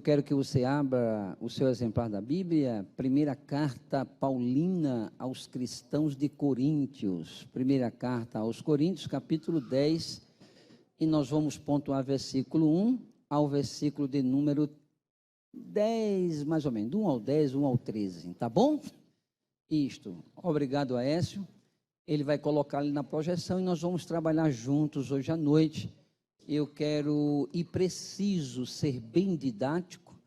quero que você abra o seu exemplar da Bíblia, primeira carta paulina aos cristãos de Coríntios, primeira carta aos Coríntios, capítulo 10, e nós vamos pontuar versículo 1 ao versículo de número 10, mais ou menos, do 1 ao 10, 1 ao 13, tá bom? Isto, obrigado Aécio, ele vai colocar ali na projeção e nós vamos trabalhar juntos hoje à noite. Eu quero e preciso ser bem didático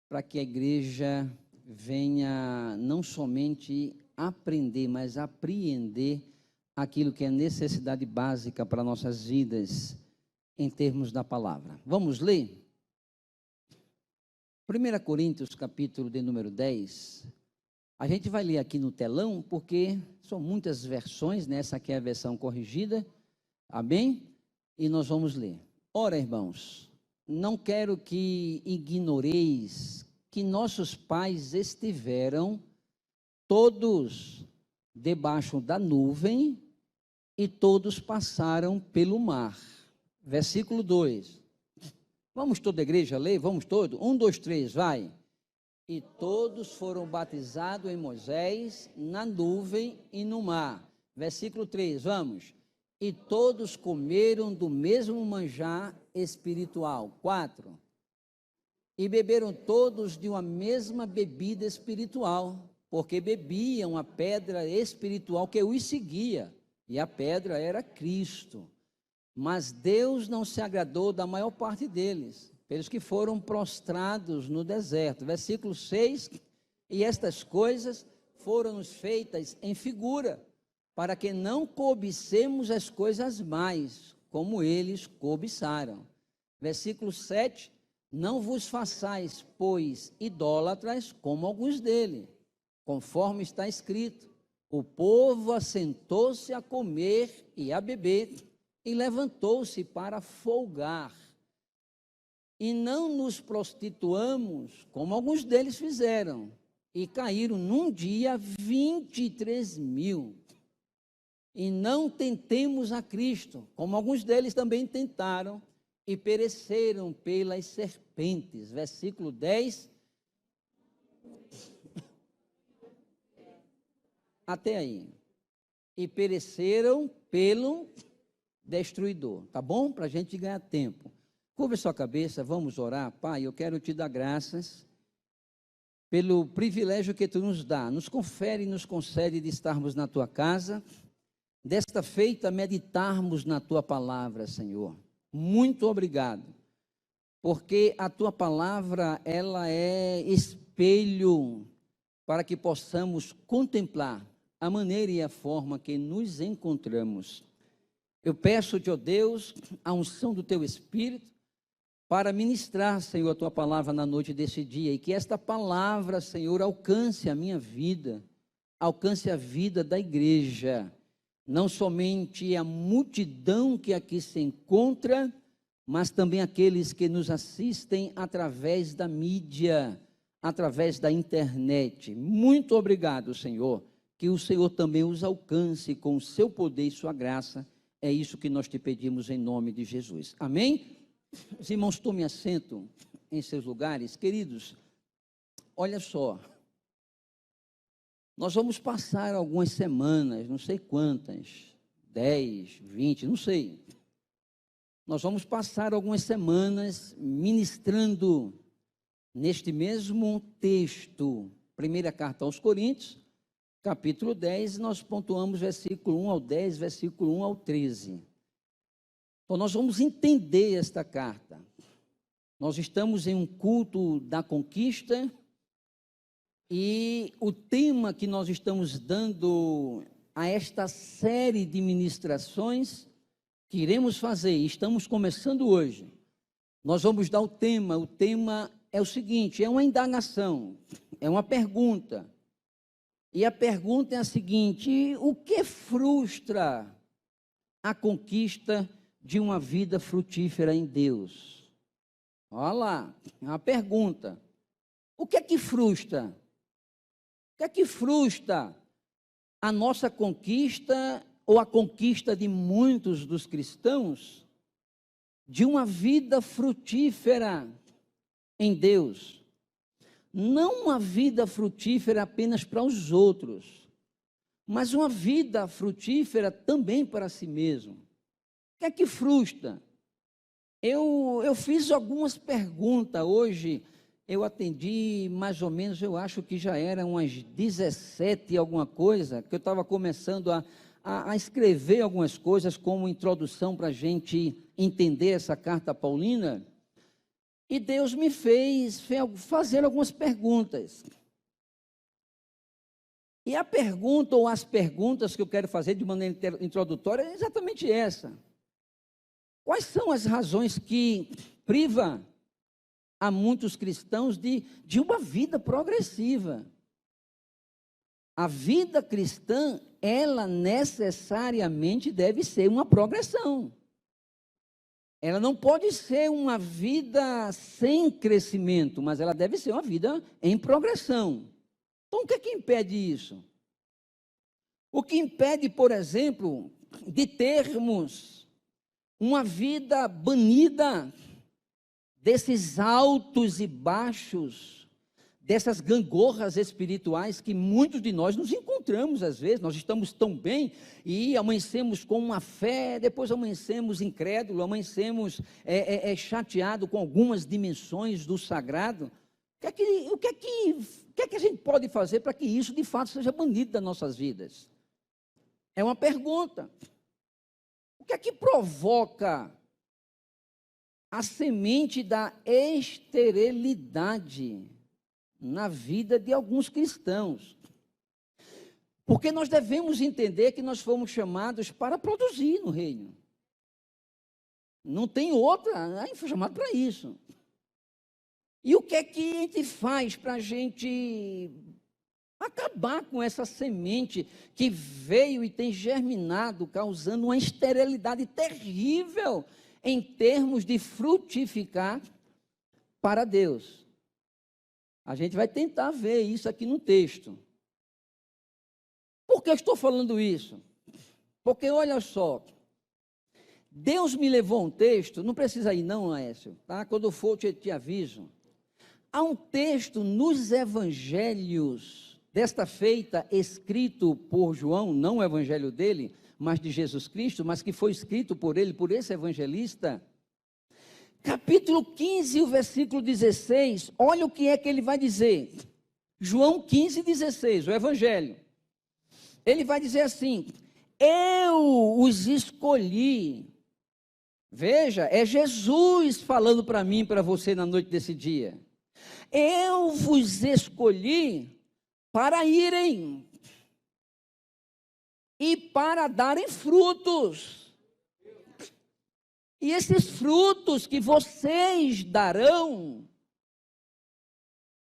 para que a igreja venha não somente aprender, mas apreender aquilo que é necessidade básica para nossas vidas em termos da palavra. Vamos ler? 1 Coríntios, capítulo de número 10. A gente vai ler aqui no telão, porque são muitas versões, né? Essa aqui é a versão corrigida, amém? E nós vamos ler. Ora, irmãos, não quero que ignoreis que nossos pais estiveram todos debaixo da nuvem e todos passaram pelo mar. Versículo 2. Vamos toda a igreja ler? Vamos todos? 1, 2, 3, vai. E todos foram batizados em Moisés, na nuvem e no mar. Versículo 3, vamos. E todos comeram do mesmo manjar espiritual. 4. E beberam todos de uma mesma bebida espiritual, porque bebiam a pedra espiritual que os seguia, e a pedra era Cristo. Mas Deus não se agradou da maior parte deles, pelos que foram prostrados no deserto. Versículo 6. E estas coisas foram-nos feitas em figura, para que não cobicemos as coisas mais, como eles cobiçaram. Versículo 7, não vos façais, pois, idólatras, como alguns deles, conforme está escrito, o povo assentou-se a comer e a beber, e levantou-se para folgar. E não nos prostituamos, como alguns deles fizeram, e caíram num dia 23.000. E não tentemos a Cristo, como alguns deles também tentaram e pereceram pelas serpentes. Versículo 10. Até aí. E pereceram pelo destruidor. Tá bom? Para a gente ganhar tempo. Curva sua cabeça, vamos orar. Pai, eu quero te dar graças pelo privilégio que tu nos dá. Nos confere e nos concede de estarmos na tua casa. Desta feita, meditarmos na tua palavra, Senhor. Muito obrigado, porque a tua palavra, ela é espelho para que possamos contemplar a maneira e a forma que nos encontramos. Eu peço-te, ó Deus, a unção do teu Espírito, para ministrar, Senhor, a tua palavra na noite desse dia, e que esta palavra, Senhor, alcance a minha vida, alcance a vida da igreja, não somente a multidão que aqui se encontra, mas também aqueles que nos assistem através da mídia, através da internet. Muito obrigado, Senhor, que o Senhor também os alcance com o seu poder e sua graça. É isso que nós te pedimos em nome de Jesus. Amém? Os irmãos, tomem assento em seus lugares. Queridos, olha só. Nós vamos passar algumas semanas, não sei quantas, 10, 20, não sei. Nós vamos passar algumas semanas ministrando neste mesmo texto, primeira carta aos Coríntios, capítulo 10, nós pontuamos versículo 1 ao 10, versículo 1 ao 13. Então, nós vamos entender esta carta. Nós estamos em um culto da conquista, e o tema que nós estamos dando a esta série de ministrações que iremos fazer, estamos começando hoje, nós vamos dar o tema é o seguinte, é uma indagação, é uma pergunta, e a pergunta é a seguinte: o que frustra a conquista de uma vida frutífera em Deus? Olha lá, é uma pergunta. O que é que frustra? O que é que frustra a nossa conquista ou a conquista de muitos dos cristãos de uma vida frutífera em Deus, não uma vida frutífera apenas para os outros, mas uma vida frutífera também para si mesmo. O que é que frustra? Eu fiz algumas perguntas hoje, eu atendi mais ou menos, eu acho que já eram umas 17 alguma coisa, que eu estava começando a escrever algumas coisas como introdução para a gente entender essa carta paulina, e Deus me fez fazer algumas perguntas. E a pergunta ou as perguntas que eu quero fazer de maneira introdutória é exatamente essa. Quais são as razões que privam a muitos cristãos de uma vida progressiva? A vida cristã, ela necessariamente deve ser uma progressão. Ela não pode ser uma vida sem crescimento, mas ela deve ser uma vida em progressão. Então, o que é que impede isso? O que impede, por exemplo, de termos uma vida banida desses altos e baixos, dessas gangorras espirituais que muitos de nós nos encontramos às vezes. Nós estamos tão bem e amanhecemos com uma fé, depois amanhecemos incrédulo, amanhecemos chateado com algumas dimensões do sagrado. O que é que a gente pode fazer para que isso de fato seja banido das nossas vidas? É uma pergunta. O que é que provoca a semente da esterilidade na vida de alguns cristãos? Porque nós devemos entender que nós fomos chamados para produzir no reino. Não tem outra, a gente foi chamado para isso. E o que é que a gente faz para a gente acabar com essa semente que veio e tem germinado, causando uma esterilidade terrível em termos de frutificar para Deus? A gente vai tentar ver isso aqui no texto. Por que eu estou falando isso? Porque olha só, Deus me levou a um texto, não precisa ir não, Aécio, tá? Quando eu for eu te aviso. Há um texto nos evangelhos desta feita, escrito por João, não o evangelho dele, mas de Jesus Cristo, mas que foi escrito por ele, por esse evangelista, capítulo 15, o versículo 16, olha o que é que ele vai dizer. João 15, 16, o evangelho. Ele vai dizer assim: eu os escolhi. Veja, é Jesus falando para mim e para você na noite desse dia. Eu vos escolhi para irem e para darem frutos. E esses frutos que vocês darão,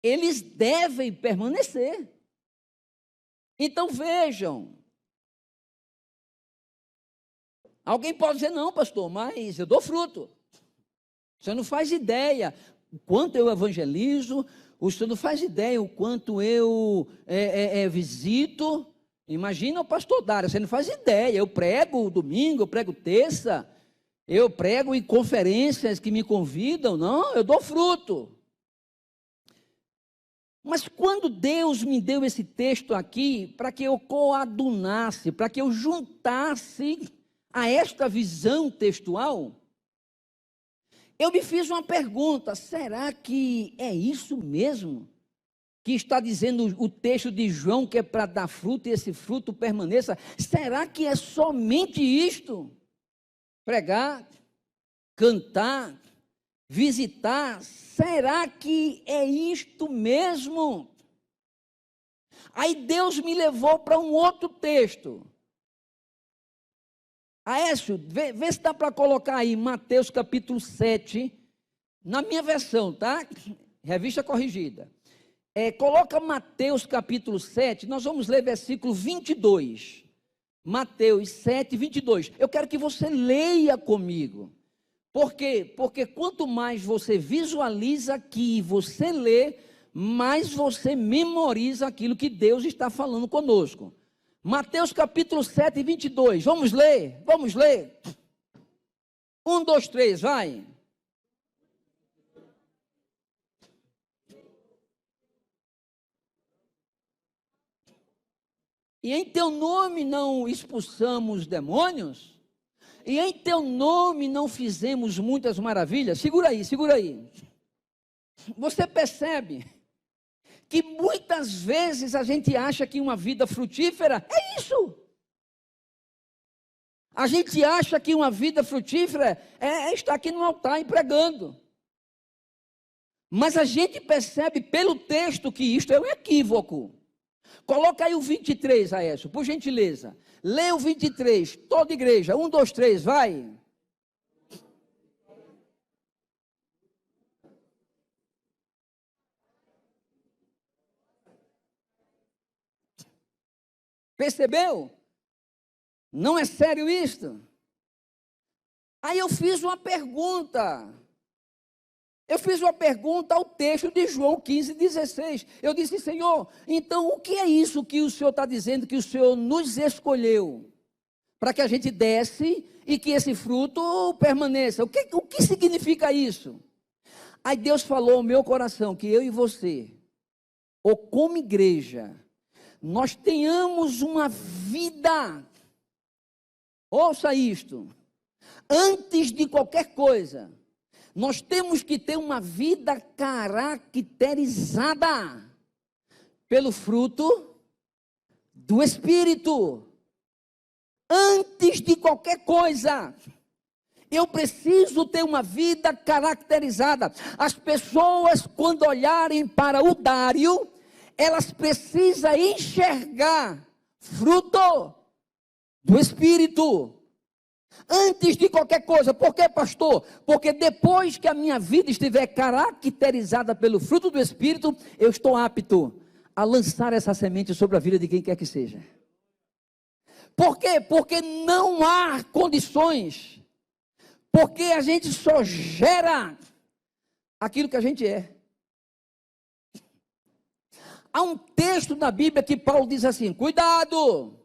eles devem permanecer. Então vejam, alguém pode dizer: não, pastor, mas eu dou fruto. Você não faz ideia o quanto eu evangelizo, o senhor não faz ideia o quanto eu visito. Imagina o pastor Dário, você não faz ideia, eu prego domingo, eu prego terça, eu prego em conferências que me convidam. Não, eu dou fruto. Mas quando Deus me deu esse texto aqui, para que eu coadunasse, para que eu juntasse a esta visão textual, eu me fiz uma pergunta: será que é isso mesmo que está dizendo o texto de João, que é para dar fruto e esse fruto permaneça? Será que é somente isto? Pregar, cantar, visitar, será que é isto mesmo? Aí Deus me levou para um outro texto. Aécio, vê se dá para colocar aí Mateus capítulo 7, na minha versão, tá? Revista corrigida. Coloca Mateus capítulo 7, nós vamos ler versículo 22. Mateus 7, 22. Eu quero que você leia comigo. Por quê? Porque quanto mais você visualiza aqui, você lê, mais você memoriza aquilo que Deus está falando conosco. Mateus capítulo 7, 22. Vamos ler? Vamos ler? 1, 2, 3, vai. e em teu nome não expulsamos demônios, e em teu nome não fizemos muitas maravilhas. Segura aí, segura aí. Você percebe que muitas vezes a gente acha que uma vida frutífera é isso. A gente acha que uma vida frutífera é estar aqui no altar e pregando. Mas a gente percebe pelo texto que isto é um equívoco. Coloca aí o 23, Aécio, por gentileza. Lê o 23, toda igreja. 1, 2, 3, vai. Percebeu? Não é sério isto? Aí eu fiz uma pergunta. Eu fiz uma pergunta ao texto de João 15:16. Eu disse, Senhor, então o que é isso que o Senhor está dizendo, que o Senhor nos escolheu? Para que a gente desse e que esse fruto permaneça. O que significa isso? Aí Deus falou ao meu coração que eu e você, ou como igreja, nós tenhamos uma vida, ouça isto, antes de qualquer coisa, nós temos que ter uma vida caracterizada pelo fruto do Espírito. Antes de qualquer coisa, eu preciso ter uma vida caracterizada. As pessoas, quando olharem para o Dário, elas precisam enxergar fruto do Espírito. Antes de qualquer coisa. Por quê, pastor? Porque depois que a minha vida estiver caracterizada pelo fruto do Espírito, eu estou apto a lançar essa semente sobre a vida de quem quer que seja. Por quê? Porque não há condições. Porque a gente só gera aquilo que a gente é. Há um texto na Bíblia que Paulo diz assim, cuidado,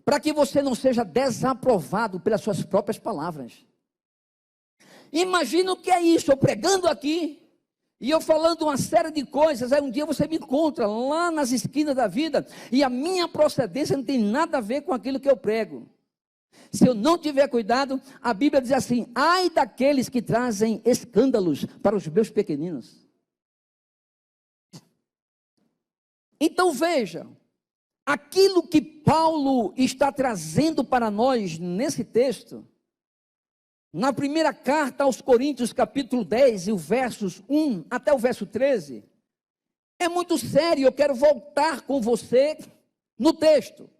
para que você não seja desaprovado pelas suas próprias palavras. Imagina o que é isso, eu pregando aqui, e eu falando uma série de coisas, aí um dia você me encontra lá nas esquinas da vida, e a minha procedência não tem nada a ver com aquilo que eu prego. Se eu não tiver cuidado, a Bíblia diz assim, ai daqueles que trazem escândalos para os meus pequeninos. Então veja, aquilo que Paulo está trazendo para nós nesse texto, na primeira carta aos Coríntios, capítulo 10, e o versos 1 até o verso 13, é muito sério. Eu quero voltar com você no texto.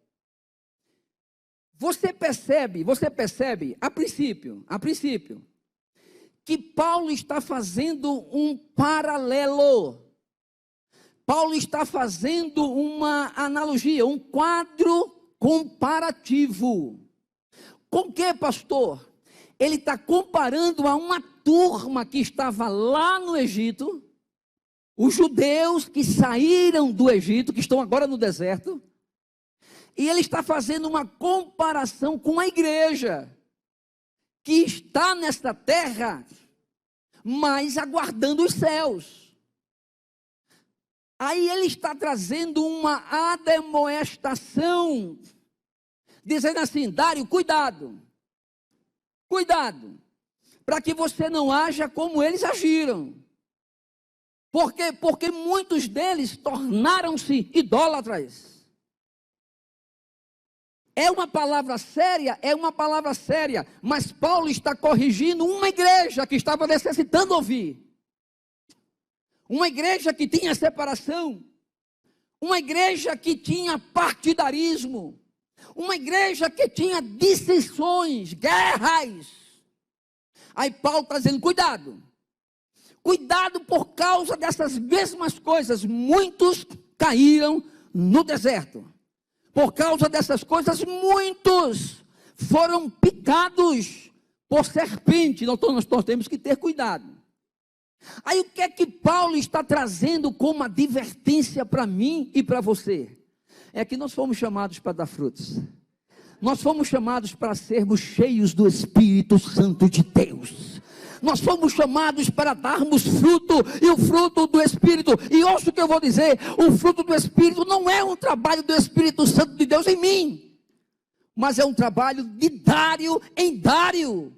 Você percebe, a princípio, que Paulo está fazendo um paralelo. Paulo está fazendo uma analogia, um quadro comparativo. Com que, pastor? Ele está comparando a uma turma que estava lá no Egito, os judeus que saíram do Egito, que estão agora no deserto, e ele está fazendo uma comparação com a igreja, que está nesta terra, mas aguardando os céus. Aí ele está trazendo uma admoestação, dizendo assim, Dário, cuidado, para que você não haja como eles agiram. Por quê? Porque muitos deles tornaram-se idólatras. É uma palavra séria, mas Paulo está corrigindo uma igreja que estava necessitando ouvir. Uma igreja que tinha separação, uma igreja que tinha partidarismo, uma igreja que tinha dissensões, guerras. Aí Paulo está dizendo, cuidado por causa dessas mesmas coisas, muitos caíram no deserto. Por causa dessas coisas, muitos foram picados por serpente. Nós temos que ter cuidado. Aí o que é que Paulo está trazendo como advertência para mim e para você? É que nós fomos chamados para dar frutos. Nós fomos chamados para sermos cheios do Espírito Santo de Deus. nós fomos chamados para darmos fruto, e o fruto do Espírito, e ouça o que eu vou dizer, o fruto do Espírito não é um trabalho do Espírito Santo de Deus em mim, mas é um trabalho de Dário em Dário.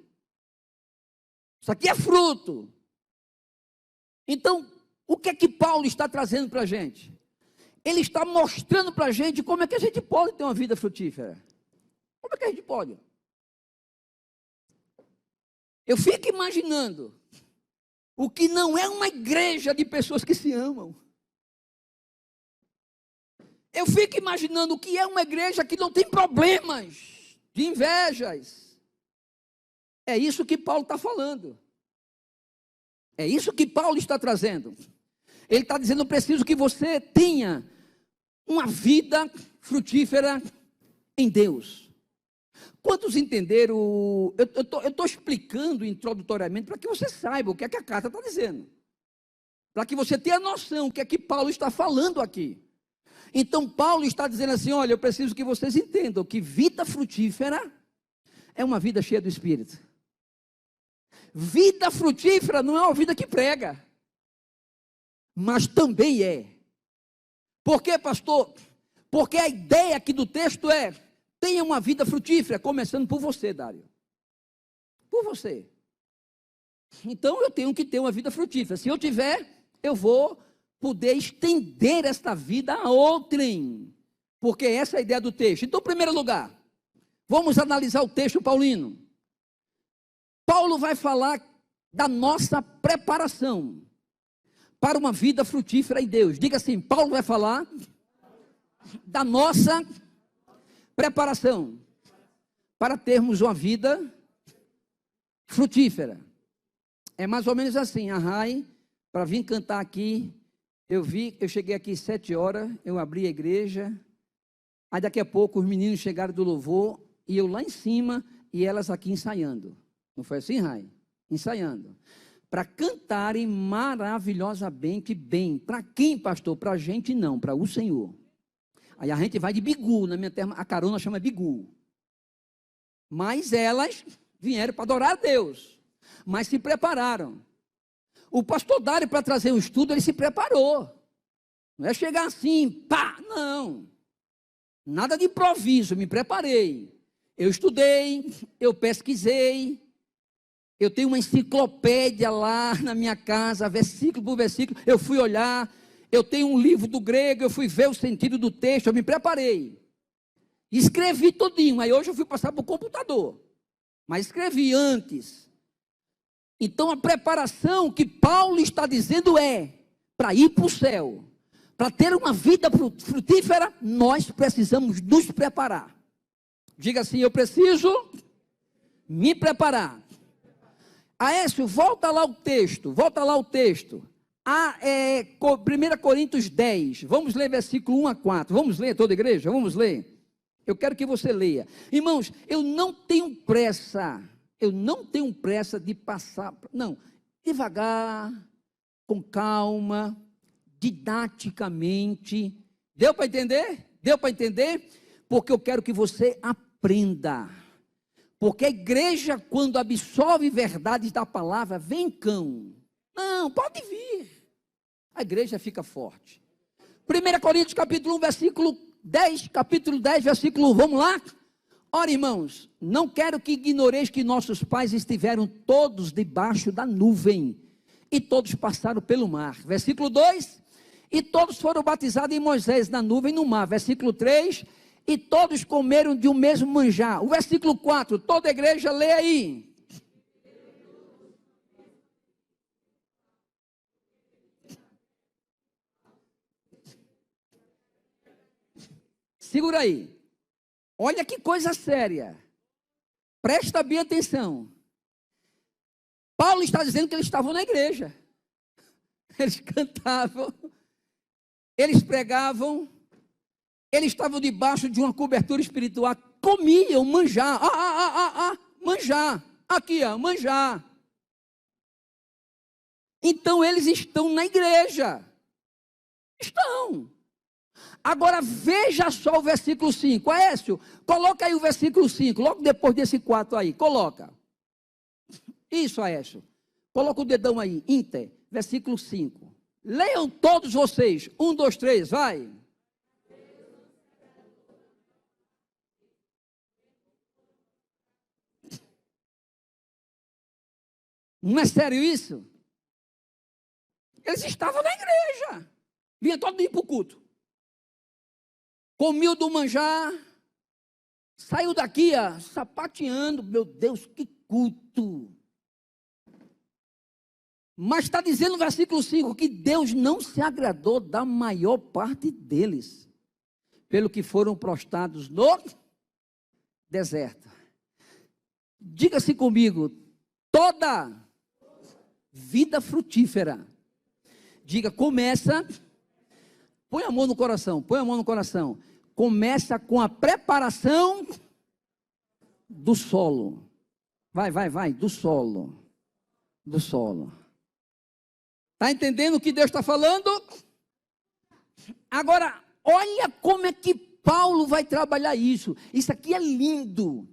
Isso aqui é fruto. Então, o que é que Paulo está trazendo para a gente? Ele está mostrando para a gente como é que a gente pode ter uma vida frutífera. Como é que a gente pode? Eu fico imaginando o que não é uma igreja de pessoas que se amam. Eu fico imaginando o que é uma igreja que não tem problemas de invejas. É isso que Paulo está falando. É isso que Paulo está trazendo. Ele está dizendo: eu preciso que você tenha uma vida frutífera em Deus. Quantos entenderam? Eu estou explicando introdutoriamente para que você saiba o que é que a carta está dizendo. Para que você tenha noção o que é que Paulo está falando aqui. Então Paulo está dizendo assim: olha, eu preciso que vocês entendam que vida frutífera é uma vida cheia do Espírito. Vida frutífera não é uma vida que prega, mas também é. Por quê, pastor? Porque a ideia aqui do texto é: tenha uma vida frutífera, começando por você, Dário. Por você. Então eu tenho que ter uma vida frutífera. Se eu tiver, eu vou poder estender esta vida a outrem. Porque essa é a ideia do texto. Então, em primeiro lugar, vamos analisar o texto paulino. Paulo vai falar da nossa preparação para uma vida frutífera em Deus. Diga assim: Paulo vai falar da nossa preparação para termos uma vida frutífera. É mais ou menos assim. A Rai, para vir cantar aqui, eu cheguei aqui 7 horas, eu abri a igreja, aí daqui a pouco os meninos chegaram do louvor, e eu lá em cima, e elas aqui ensaiando. Não foi assim, Rai? Ensaiando. Para cantarem maravilhosamente bem. Para quem, pastor? Para a gente não, para o Senhor. Aí a gente vai de bigu, na minha terra a carona chama bigu. Mas elas vieram para adorar a Deus, mas se prepararam. O pastor Dário, para trazer o estudo, ele se preparou. Não é chegar assim, pá, não. Nada de improviso, me preparei. Eu estudei, eu pesquisei, eu tenho uma enciclopédia lá na minha casa, versículo por versículo, eu fui olhar. Eu tenho um livro do grego, eu fui ver o sentido do texto, eu me preparei. Escrevi todinho, aí hoje eu fui passar para o computador. Mas escrevi antes. Então a preparação que Paulo está dizendo é, para ir para o céu, para ter uma vida frutífera, nós precisamos nos preparar. Diga assim: eu preciso me preparar. Aécio, volta lá o texto. 1 Coríntios 10, vamos ler versículo 1 a 4, vamos ler toda a igreja, vamos ler, eu quero que você leia. Irmãos, eu não tenho pressa de passar, não, devagar, com calma, didaticamente, deu para entender? Deu para entender? Porque eu quero que você aprenda, porque a igreja, quando absorve verdades da palavra, vem cão, não, pode vir. A igreja fica forte. 1 Coríntios capítulo 1, versículo 10, capítulo 10, versículo 1, vamos lá? Ora, irmãos, não quero que ignoreis que nossos pais estiveram todos debaixo da nuvem, e todos passaram pelo mar. Versículo 2, e todos foram batizados em Moisés na nuvem e no mar. Versículo 3, e todos comeram de um mesmo manjar. O versículo 4, toda a igreja lê aí. Segura aí. Olha que coisa séria. Presta bem atenção. Paulo está dizendo que eles estavam na igreja. Eles cantavam, eles pregavam, eles estavam debaixo de uma cobertura espiritual, comiam manjar. Manjar. Aqui, manjar. Então eles estão na igreja. Estão. Agora veja só o versículo 5. Aécio, coloca aí o versículo 5, logo depois desse 4 aí, coloca. Isso, Aécio. Coloca o dedão aí, Inter, versículo 5. Leiam todos vocês. 1, 2, 3, vai. Não é sério isso? Eles estavam na igreja. Vinha todo dia para o culto. Comiam do manjar. Saiu daqui, sapateando. Meu Deus, que culto. Mas está dizendo no versículo 5 que Deus não se agradou da maior parte deles, pelo que foram prostrados no deserto. Diga-se comigo, toda vida frutífera, diga, começa, põe a mão no coração, começa com a preparação do solo. Vai, do solo. Está entendendo o que Deus está falando? Agora, olha como é que Paulo vai trabalhar isso. Isso aqui é lindo.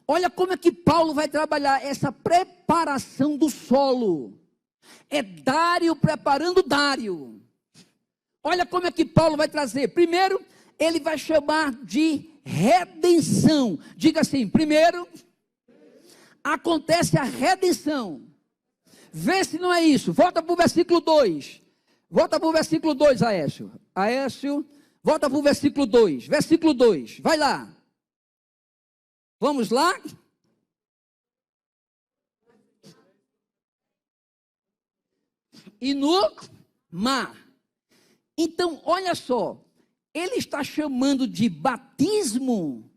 Olha como é que Paulo vai trabalhar essa preparação do solo. É Dário preparando Dário. Olha como é que Paulo vai trazer. Primeiro, ele vai chamar de redenção. Diga assim, primeiro, acontece a redenção. Vê se não é isso. Volta para o versículo 2. Volta para o versículo 2, Aécio. Aécio, volta para o versículo 2. Versículo 2, vai lá. Vamos lá? E no mar. Então, olha só. Ele está chamando de batismo,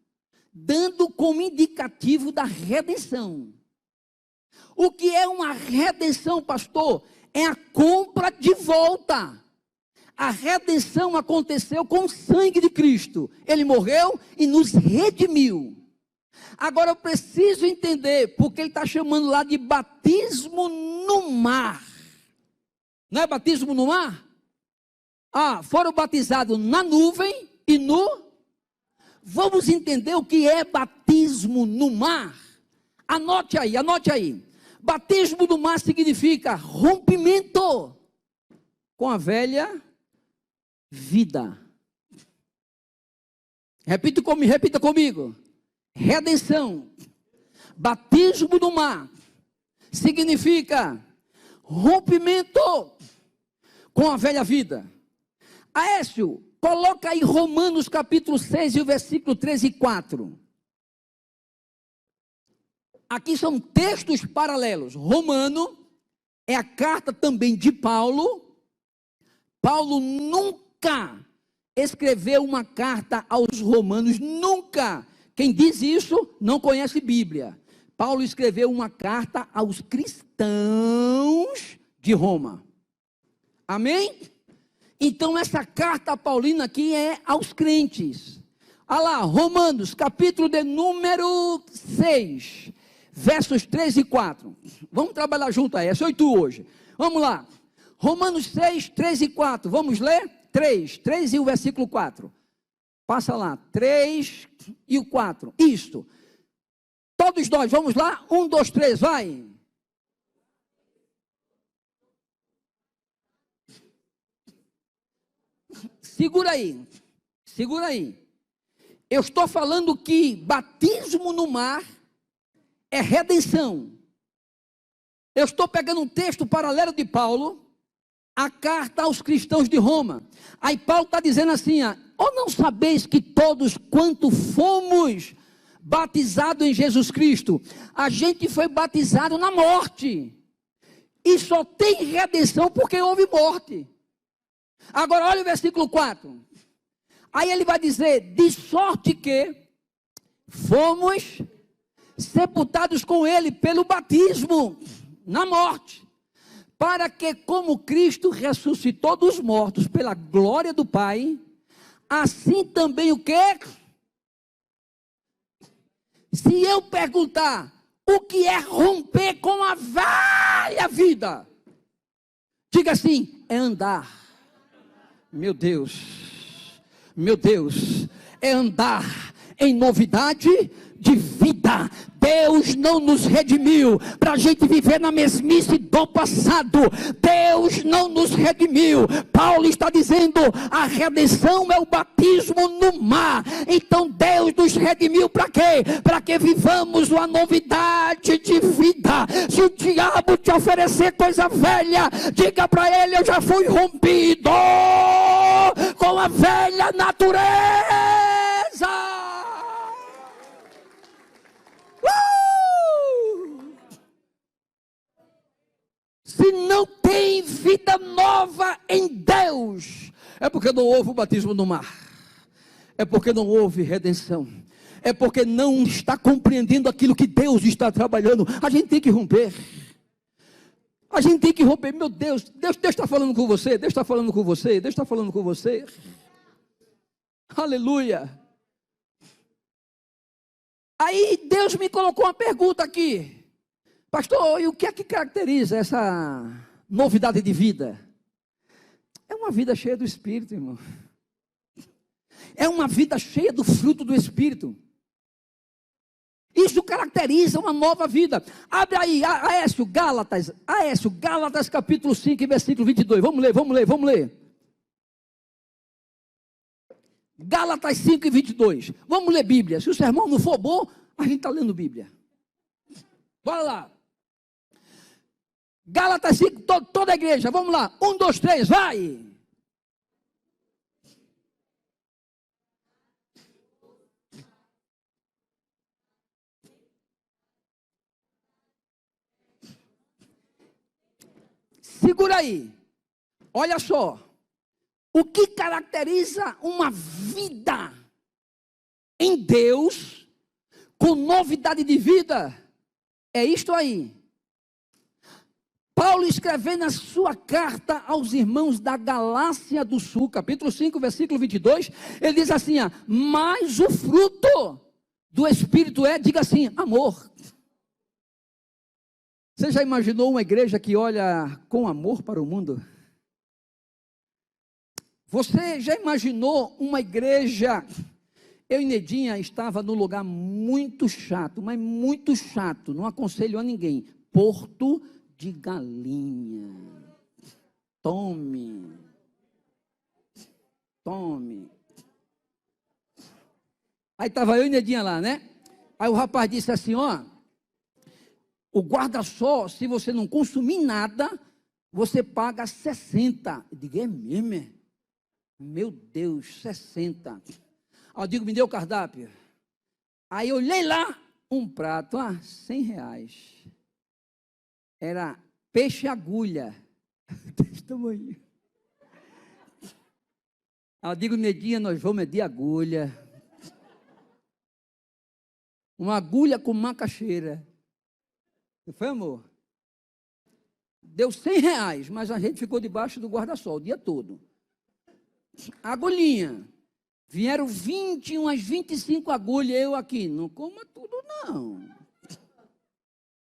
dando como indicativo da redenção. O que é uma redenção, pastor? É a compra de volta. A redenção aconteceu com o sangue de Cristo. Ele morreu e nos redimiu. Agora eu preciso entender, porque ele está chamando lá de batismo no mar. Não é batismo no mar? Foram batizados na nuvem e no... Vamos entender o que é batismo no mar? Anote aí. Batismo no mar significa rompimento com a velha vida. Repita comigo. Redenção. Batismo no mar significa rompimento com a velha vida. Aécio, coloca aí Romanos capítulo 6 e o versículo 3 e 4. Aqui são textos paralelos. Romano é a carta também de Paulo. Paulo nunca escreveu uma carta aos romanos, nunca. Quem diz isso não conhece Bíblia. Paulo escreveu uma carta aos cristãos de Roma. Amém? Então essa carta paulina aqui é aos crentes. Olha lá, Romanos, capítulo de número 6. Versos 3 e 4. Vamos trabalhar junto aí. É só tu hoje. Vamos lá. Romanos 6, 3 e 4. Vamos ler? 3 e o versículo 4. Passa lá. 3 e o 4. Isto. Todos nós, vamos lá? 1, 2, 3, vai. Segura aí. Eu estou falando que batismo no mar é redenção. Eu estou pegando um texto paralelo de Paulo, a carta aos cristãos de Roma. Aí Paulo está dizendo assim, ou não sabeis que todos quanto fomos batizados em Jesus Cristo, a gente foi batizado na morte, e só tem redenção porque houve morte. Agora olha o versículo 4, aí ele vai dizer, de sorte que fomos sepultados com ele pelo batismo na morte, para que como Cristo ressuscitou dos mortos pela glória do Pai, assim também o quê? Se eu perguntar o que é romper com a velha vida, diga assim, é andar. Meu Deus, é andar em novidade de vida. Deus não nos redimiu para a gente viver na mesmice do passado. Deus não nos redimiu. Paulo está dizendo, a redenção é o batismo no mar. Então Deus nos redimiu para quê? Para que vivamos uma novidade de vida. Se o diabo te oferecer coisa velha, diga para ele, eu já fui rompido com a velha natureza. Se não tem vida nova em Deus, é porque não houve o batismo no mar, é porque não houve redenção, é porque não está compreendendo aquilo que Deus está trabalhando. A gente tem que romper. A gente tem que romper. Meu Deus, Deus está falando com você, Deus está falando com você, Deus está falando com você. Aleluia. Aí Deus me colocou uma pergunta aqui. Pastor, e o que é que caracteriza essa novidade de vida? É uma vida cheia do Espírito, irmão. É uma vida cheia do fruto do Espírito. Isso caracteriza uma nova vida. Abre aí, Aécio, Gálatas capítulo 5, versículo 22. Vamos ler. Gálatas 5 e 22. Vamos ler Bíblia. Se o sermão não for bom, a gente está lendo Bíblia. Bora lá. Gálatas 5, toda a igreja, vamos lá. 1, 2, 3, vai. Segura aí. Olha só. O que caracteriza uma vida em Deus, com novidade de vida, é isto aí. Paulo escrevendo a sua carta aos irmãos da Galácia do Sul, capítulo 5, versículo 22, ele diz assim, mas o fruto do Espírito diga assim, amor. Você já imaginou uma igreja que olha com amor para o mundo? Você já imaginou uma igreja? Eu e Nedinha estava num lugar muito chato, mas muito chato, não aconselho a ninguém. Porto de Galinha. Tome. Aí estava eu e Nedinha lá, né? Aí o rapaz disse assim, o guarda-sol, se você não consumir nada, você paga 60. Eu digo, é mesmo? Meu Deus, 60. Aí eu digo, me deu o cardápio. Aí eu olhei lá, um prato, R$100. Era peixe agulha. Desse tamanho. Aí eu digo, Nedinha, nós vamos medir agulha. Uma agulha com macaxeira. Não foi, amor? Deu R$100, mas a gente ficou debaixo do guarda-sol o dia todo. Agulhinha. Vieram umas 25 agulhas, eu aqui. Não coma tudo, não.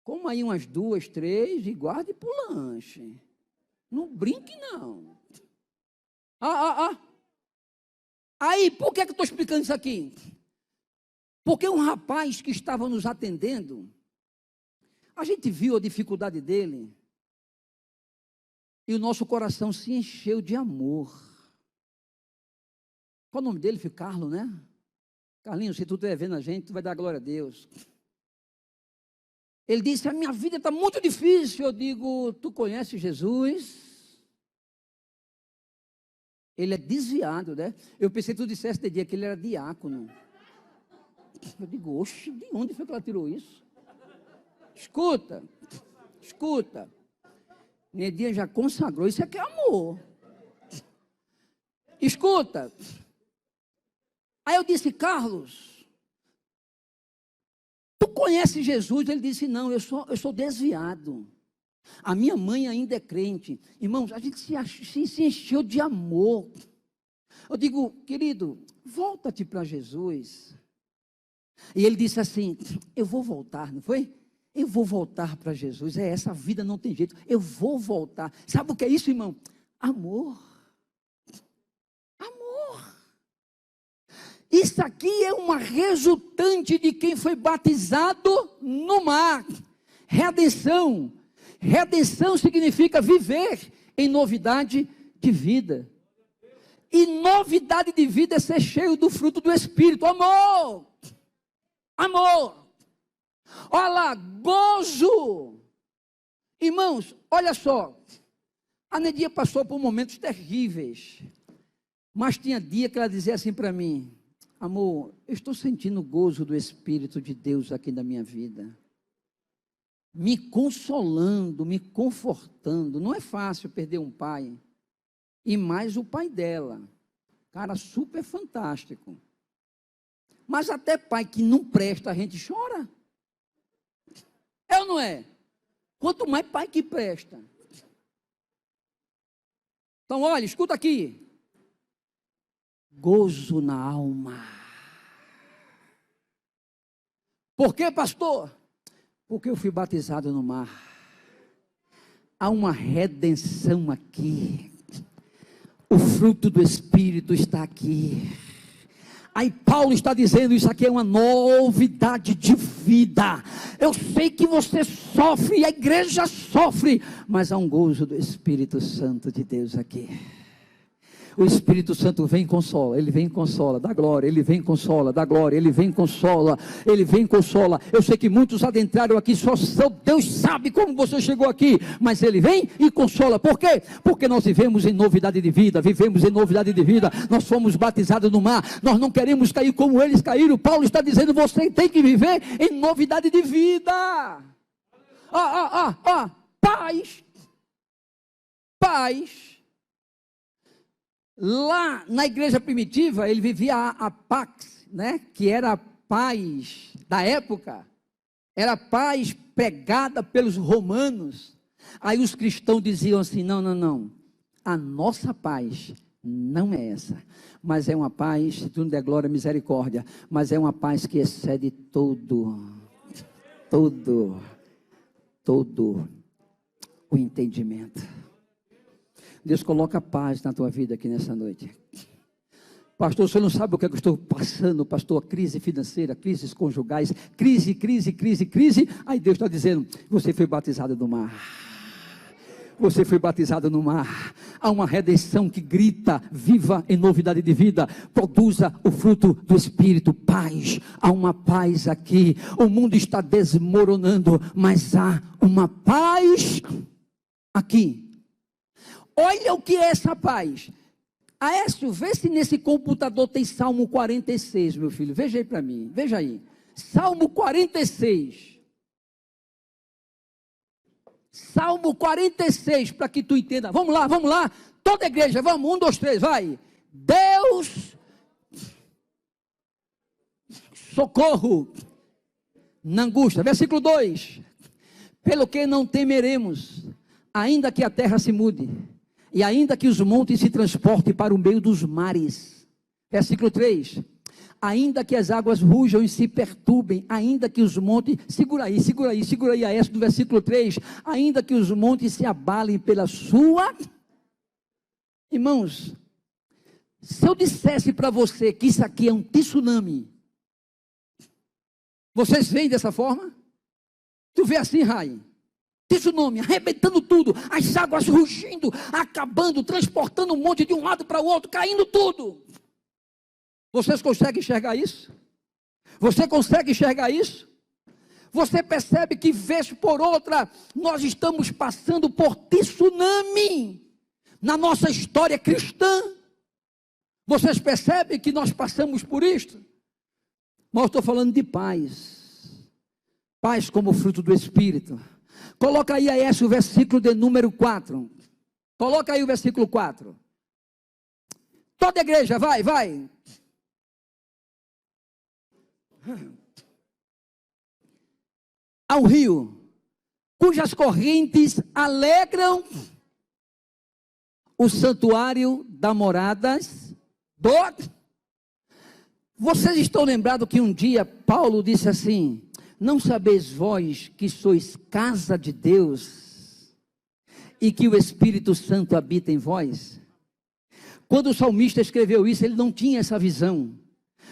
Coma aí umas 2, 3 e guarde para o lanche. Não brinque, não. Aí, por que eu estou explicando isso aqui? Porque um rapaz que estava nos atendendo, a gente viu a dificuldade dele e o nosso coração se encheu de amor. Qual o nome dele? Foi Carlos, né? Carlinhos, se tu estiver vendo a gente, tu vai dar glória a Deus. Ele disse, a minha vida está muito difícil. Eu digo, tu conhece Jesus? Ele é desviado, né? Eu pensei que tu dissesse de dia que ele era diácono. Eu digo, oxe, de onde foi que ela tirou isso? Escuta. Nedinha já consagrou, isso aqui é amor. Escuta. Aí eu disse, Carlos, tu conhece Jesus? Ele disse, não, eu sou desviado. A minha mãe ainda é crente. Irmãos, a gente se encheu de amor. Eu digo, querido, volta-te para Jesus. E ele disse assim, eu vou voltar, não foi? Eu vou voltar para Jesus. Essa vida não tem jeito. Eu vou voltar. Sabe o que é isso, irmão? Amor. Isso aqui é uma resultante de quem foi batizado no mar. Redenção. Redenção significa viver em novidade de vida. E novidade de vida é ser cheio do fruto do Espírito. Amor. Amor. Olha lá, gozo. Irmãos, olha só. A Nedia passou por momentos terríveis. Mas tinha dia que ela dizia assim para mim: amor, eu estou sentindo o gozo do Espírito de Deus aqui na minha vida. Me consolando, me confortando. Não é fácil perder um pai. E mais o pai dela. Cara super fantástico. Mas até pai que não presta, a gente chora. É ou não é? Quanto mais pai que presta. Então, olha, escuta aqui. Gozo na alma. Por quê, pastor? Porque eu fui batizado no mar. Há uma redenção aqui. O fruto do Espírito está aqui. Aí Paulo está dizendo, isso aqui é uma novidade de vida. Eu sei que você sofre, a igreja sofre, mas há um gozo do Espírito Santo de Deus aqui. O Espírito Santo vem e consola, ele vem e consola, dá glória, ele vem e consola, dá glória, ele vem e consola, ele vem e consola. Eu sei que muitos adentraram aqui, só Deus sabe como você chegou aqui, mas ele vem e consola. Por quê? Porque nós vivemos em novidade de vida, nós fomos batizados no mar, nós não queremos cair como eles caíram. Paulo está dizendo, você tem que viver em novidade de vida. Paz. Lá na igreja primitiva, ele vivia a pax, né? Que era a paz da época, era a paz pregada pelos romanos. Aí os cristãos diziam assim, não, a nossa paz não é essa, mas é uma paz, se tu não der glória, misericórdia, mas é uma paz que excede todo o entendimento. Deus coloca paz na tua vida aqui nessa noite. Pastor, você não sabe o que eu estou passando, pastor, crise financeira, crises conjugais, crise. Aí Deus está dizendo, você foi batizado no mar. Você foi batizado no mar. Há uma redenção que grita, viva em novidade de vida, produza o fruto do Espírito, paz. Há uma paz aqui. O mundo está desmoronando, mas há uma paz aqui. Olha o que é essa paz. Aécio, vê se nesse computador tem Salmo 46, meu filho. Veja aí para mim, veja aí. Salmo 46. Salmo 46, para que tu entenda. Vamos lá. Toda a igreja, vamos. 1, 2, 3, vai. Deus, socorro na angústia. Versículo 2. Pelo que não temeremos, ainda que a terra se mude, e ainda que os montes se transportem para o meio dos mares. Versículo 3. Ainda que as águas rujam e se perturbem, ainda que os montes, segura aí a essa do versículo 3, ainda que os montes se abalem pela sua. Irmãos, se eu dissesse para você que isso aqui é um tsunami, vocês veem dessa forma? Tu vê assim, Rai? Tsunami, arrebentando tudo, as águas rugindo, acabando, transportando um monte de um lado para o outro, caindo tudo. Vocês conseguem enxergar isso? Você consegue enxergar isso? Você percebe que vez por outra, nós estamos passando por tsunami na nossa história cristã. Vocês percebem que nós passamos por isto? Mas eu estou falando de paz. Paz como fruto do Espírito. Coloca aí o versículo de número 4. Coloca aí o versículo 4. Toda a igreja, vai. Ao rio, cujas correntes alegram o santuário da moradas do... Vocês estão lembrados que um dia Paulo disse assim, não sabeis vós que sois casa de Deus e que o Espírito Santo habita em vós? Quando o salmista escreveu isso, ele não tinha essa visão.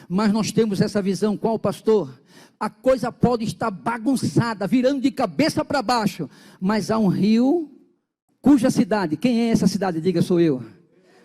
Mas nós temos essa visão, qual, pastor? A coisa pode estar bagunçada, virando de cabeça para baixo, mas há um rio, cuja cidade, quem é essa cidade? Diga, sou eu.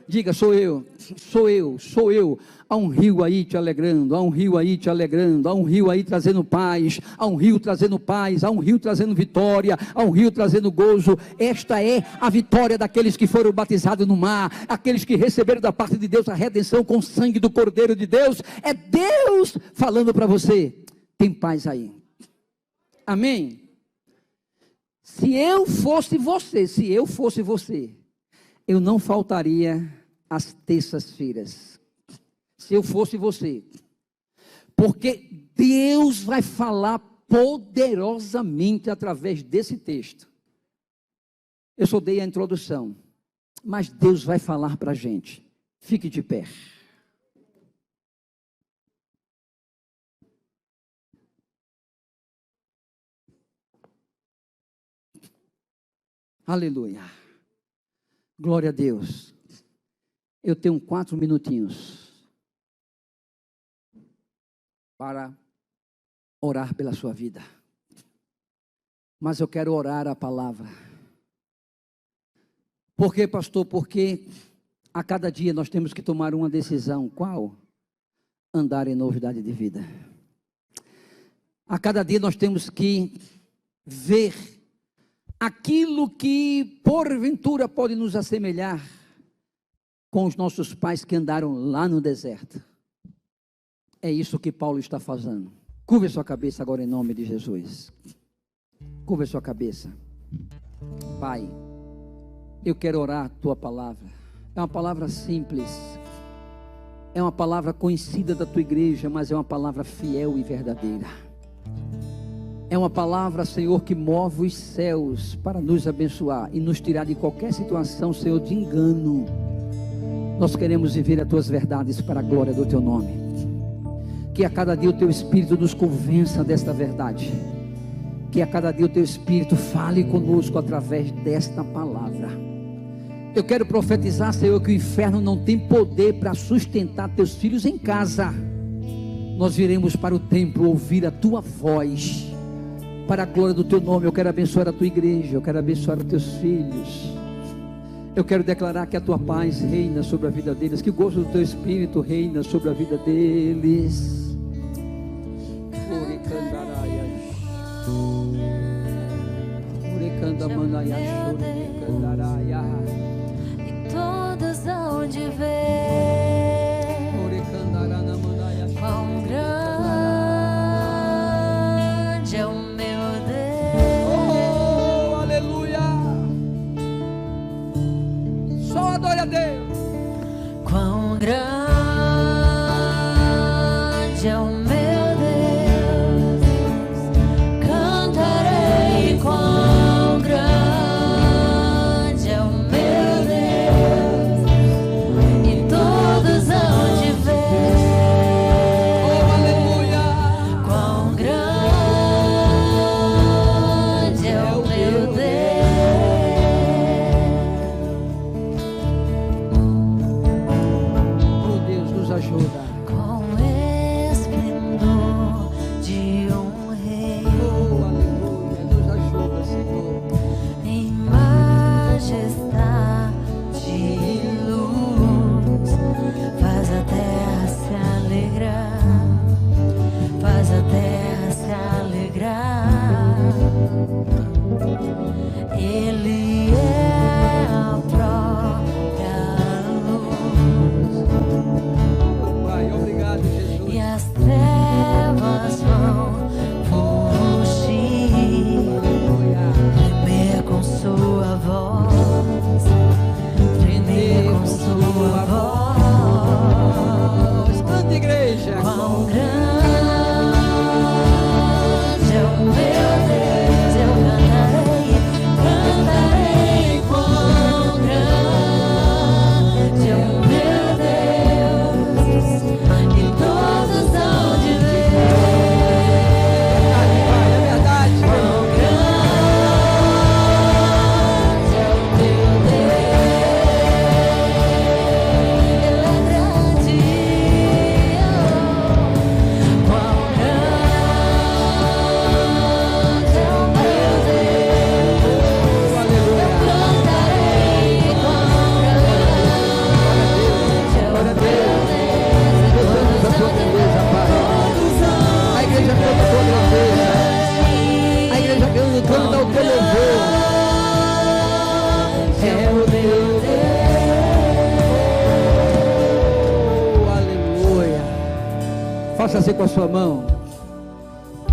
Diga, sou eu, sou eu, sou eu. Há um rio aí te alegrando, há um rio aí te alegrando, há um rio aí trazendo paz, há um rio trazendo paz, há um rio trazendo vitória, há um rio trazendo gozo. Esta é a vitória daqueles que foram batizados no mar, aqueles que receberam da parte de Deus a redenção com o sangue do Cordeiro de Deus. É Deus falando para você, tem paz aí. Amém? Se eu fosse você, eu não faltaria às terças-feiras, se eu fosse você, porque Deus vai falar poderosamente através desse texto. Eu só dei a introdução, mas Deus vai falar para a gente. Fique de pé. Aleluia. Glória a Deus. Eu tenho 4 minutinhos para orar pela sua vida. Mas eu quero orar a palavra. Por quê, pastor? Porque a cada dia nós temos que tomar uma decisão. Qual? Andar em novidade de vida. A cada dia nós temos que ver aquilo que porventura pode nos assemelhar com os nossos pais que andaram lá no deserto. É isso que Paulo está fazendo. Curva a sua cabeça agora em nome de Jesus. Curva a sua cabeça. Pai, eu quero orar a tua palavra. É uma palavra simples. É uma palavra conhecida da tua igreja, mas é uma palavra fiel e verdadeira. É uma palavra, Senhor, que move os céus para nos abençoar e nos tirar de qualquer situação, Senhor, de engano. Nós queremos viver as tuas verdades para a glória do teu nome. Que a cada dia o teu Espírito nos convença desta verdade. Que a cada dia o teu Espírito fale conosco através desta palavra. Eu quero profetizar, Senhor, que o inferno não tem poder para sustentar teus filhos em casa. Nós viremos para o templo ouvir a tua voz. Para a glória do teu nome, eu quero abençoar a tua igreja, eu quero abençoar os teus filhos. Eu quero declarar que a tua paz reina sobre a vida deles, que o gozo do teu Espírito reina sobre a vida deles. E todos hão de ver quão grande é o meu Deus. Oh, aleluia! Só adore a Deus. Quão grande é o meu Deus. Cantarei quão grande é o meu Deus. E todos hão de ver. Oh, aleluia! Quão grande é o meu Deus. Oh, Deus, nos ajuda. Com esplendor dizer com a sua mão.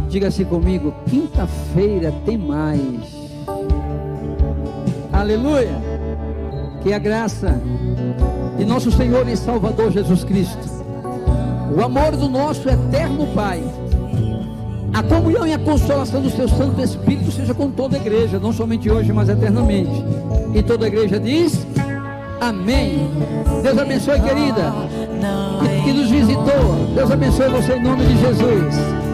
Diga assim comigo: quinta-feira tem mais. Aleluia. Que a graça de nosso Senhor e Salvador Jesus Cristo, o amor do nosso eterno Pai, a comunhão e a consolação do seu Santo Espírito seja com toda a igreja, não somente hoje, mas eternamente. E toda a igreja diz amém. Deus abençoe, querida, que nos visitou. Deus abençoe você em nome de Jesus.